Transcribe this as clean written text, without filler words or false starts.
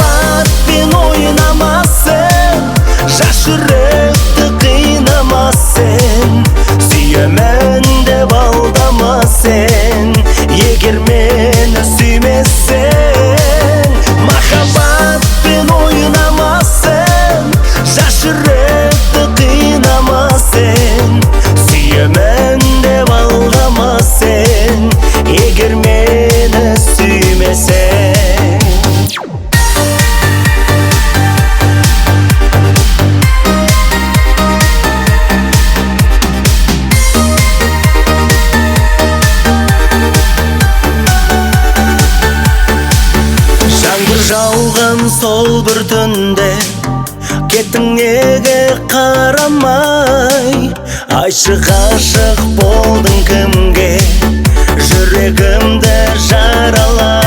махаббатпен ойнамасын, жас жүректі қинамасын. Сүйемін деп алдамасын, егер мені сүймесең. Махаббатпен ойнамасын, жас жүректі қинамасын. Сүйемін деп алдамасын, егер мені сүймесең. Жаңбыр жауған сол бір түнде кеттің неге қарамай? Айтшы ғашық болдың кімге, жүрегімді жаралай?